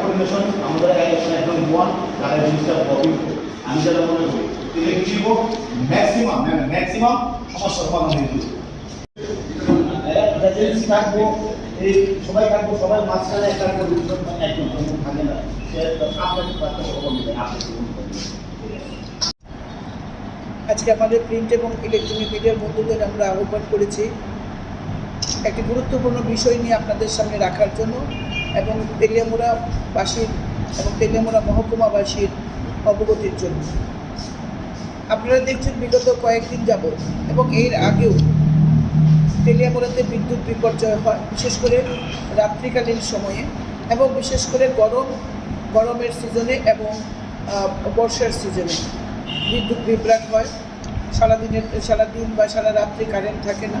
পরিবেশন আমাদের ইলেকশন একদম ওয়ান তারা জিনিসটা কপি আমি যেটা মনে করি ইলেকট্রিক ম্যাক্সিমাম সমস্যার সমাধান হয়ে যাবে। থাকবো এই সবাই থাকবো সবাই মাঝখানে একটা একদম থাকে না আজকে আমাদের প্রিন্ট এবং ইলেকট্রনিক মিডিয়ার বন্ধুদের আমরা আহ্বান করেছি একটি গুরুত্বপূর্ণ বিষয় নিয়ে আপনাদের সামনে রাখার জন্য এবং তেলিয়ামুড়াবাসীর এবং তেলিয়ামুড়া মহকুমাবাসীর অবগতির জন্য। আপনারা দেখছেন বিগত কয়েকদিন যাবৎ এবং এর আগেও তেলিয়ামুড়াতে বিদ্যুৎ বিপর্যয় হয়, বিশেষ করে রাত্রিকালীন সময়ে এবং বিশেষ করে গরমের সিজনে এবং বর্ষার সিজনে বিদ্যুৎ বিভ্রাট হয়। সারাদিন বা সারা রাত্রি কারেন্ট থাকে না।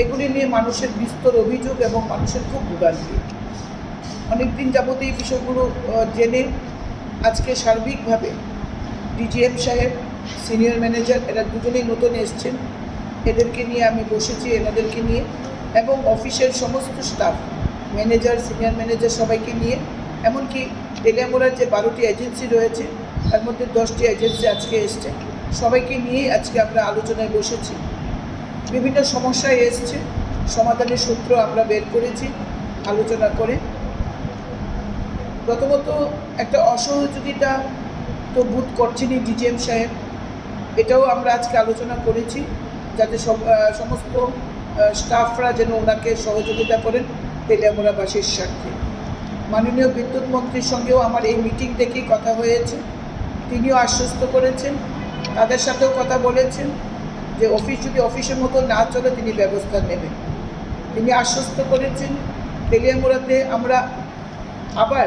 এগুলি নিয়ে মানুষের বিস্তর অভিযোগ এবং মানুষের খুব ভোগান্তি। অনেকদিন যাবত এই বিষয়গুলো জেনে আজকে সার্বিকভাবে ডিজিএম সাহেব, সিনিয়র ম্যানেজার, এরা দুজনেই নতুন এসছেন, এদেরকে নিয়ে আমি বসেছি, এনাদেরকে নিয়ে এবং অফিসের সমস্ত স্টাফ, ম্যানেজার, সিনিয়র ম্যানেজার সবাইকে নিয়ে, এমনকি তেলিয়ামুড়ার যে 12টি এজেন্সি রয়েছে তার মধ্যে 10টি এজেন্সি আজকে এসছে, সবাইকে নিয়ে আজকে আমরা আলোচনায় বসেছি। বিভিন্ন সমস্যায় এসছে, সমাধানের সূত্র আমরা বের করেছি আলোচনা করে। প্রথমত একটা অসহযোগিতা তো বোধ করছেনই ডিজিএম সাহেব, এটাও আমরা আজকে আলোচনা করেছি যাতে সমস্ত স্টাফরা যেন ওনাকে সহযোগিতা করেন তেলিয়ামুড়াবাসীর স্বার্থে। মাননীয় বিদ্যুৎ মন্ত্রীর সঙ্গেও আমার এই মিটিং থেকেই কথা হয়েছে, তিনিও আশ্বস্ত করেছেন, তাদের সাথেও কথা বলেছেন যে অফিস যদি অফিসের মতো না চলে তিনি ব্যবস্থা নেবেন। তিনি আশ্বস্ত করেছেন তেলিয়ামুড়াতে আমরা আবার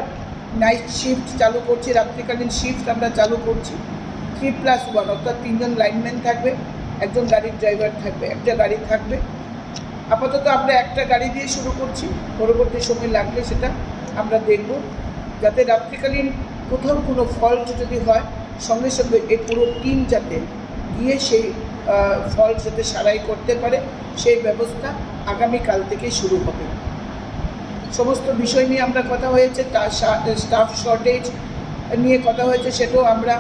নাইট শিফট চালু করছি, রাত্রিকালীন শিফট আমরা চালু করছি। 3+1 অর্থাৎ 3জন লাইনম্যান থাকবে, একজন গাড়ির ড্রাইভার থাকবে, একটা গাড়ি থাকবে। আপাতত আমরা একটা গাড়ি দিয়ে শুরু করছি, পরবর্তী সময় লাগলে সেটা আমরা দেখব, যাতে রাত্রিকালীন কোথাও কোনো ফল্ট যদি হয় সঙ্গে সঙ্গে এই পুরো টিম যাতে গিয়ে সেই ফল্ট যাতে সারাই করতে পারে সেই ব্যবস্থা আগামীকাল থেকেই শুরু হবে। সমস্ত বিষয় নিয়ে আমরা কথা হয়েছে, স্টাফ শর্টেজ নিয়ে কথা হয়েছে, সেটাও আমরা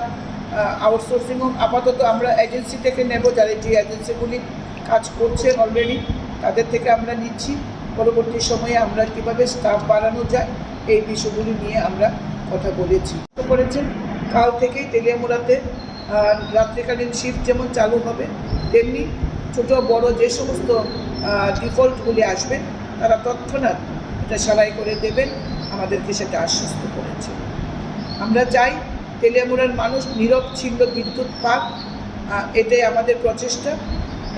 আউটসোর্সিংও আপাতত আমরা এজেন্সি থেকে নেব, যারা যে এজেন্সিগুলি কাজ করছে অলরেডি তাদের থেকে আমরা নিচ্ছি। পরবর্তী সময়ে আমরা কীভাবে স্টাফ বাড়ানো যায় এই বিষয়গুলি নিয়ে আমরা কথা বলেছি। করেছেন কাল থেকেই তেলিয়ামুড়াতে রাত্রিকালীন শিফট যেমন চালু হবে, তেমনি ছোট বড় যে সমস্ত ডিফল্টগুলি আসবে তারা তৎক্ষণাৎ এটা সারাই করে দেবেন, আমাদেরকে সেটা আশ্বস্ত করেছে। আমরা চাই তেলিয়ামুড়ার মানুষ নিরবচ্ছিন্ন বিদ্যুৎ পাক, এটাই আমাদের প্রচেষ্টা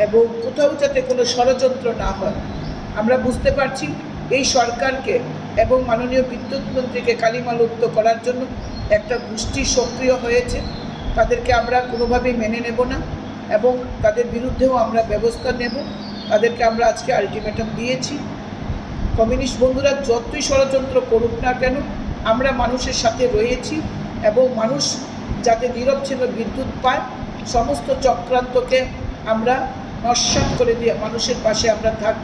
এবং কোথাও যাতে কোনো ষড়যন্ত্র না হয়। আমরা বুঝতে পারছি এই সরকারকে এবং মাননীয় বিদ্যুৎ মন্ত্রীকে কালিমালিপ্ত করার জন্য একটা গোষ্ঠী সক্রিয় হয়েছে, তাদেরকে আমরা কোনোভাবেই মেনে নেব না এবং তাদের বিরুদ্ধেও আমরা ব্যবস্থা নেব। তাদেরকে আমরা আজকে আলটিমেটাম দিয়েছি। কমিউনিস্ট বন্ধুরা যতই ষড়যন্ত্র করুক না কেন, আমরা মানুষের সাথে রয়েছি এবং মানুষ যাতে নিরবচ্ছিন্ন বিদ্যুৎ পায় সমস্ত চক্রান্তকে আমরা নস্যাৎ করে দিয়ে মানুষের পাশে আমরা থাকব,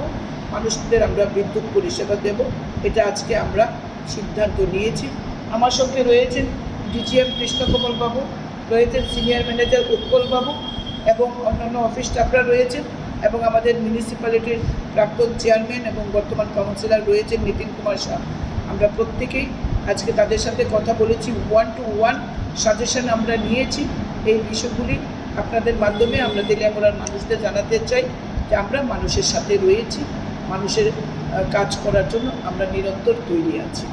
মানুষদের আমরা বিদ্যুৎ পরিষেবা দেব, এটা আজকে আমরা সিদ্ধান্ত নিয়েছি। আমার সঙ্গে রয়েছেন ডিজিএম কৃষ্ণকমল বাবু, রয়েছেন সিনিয়র ম্যানেজার উৎপল বাবু এবং অন্যান্য অফিস স্টাফরা রয়েছেন এবং আমাদের মিউনিসিপ্যালিটির প্রাক্তন চেয়ারম্যান এবং বর্তমান কাউন্সিলর রয়েছেন নিতিন কুমার শাহ। আমরা প্রত্যেকেই আজকে তাদের সাথে কথা বলেছি, 1-to-1 সাজেশন আমরা নিয়েছি। এই বিষয়গুলি আপনাদের মাধ্যমে আমরা তেলিয়ামুড়ার মানুষদের জানাতে চাই যে আমরা মানুষের সাথে রয়েছি, মানুষের কাজ করার জন্য আমরা নিরন্তর তৈরি আছি।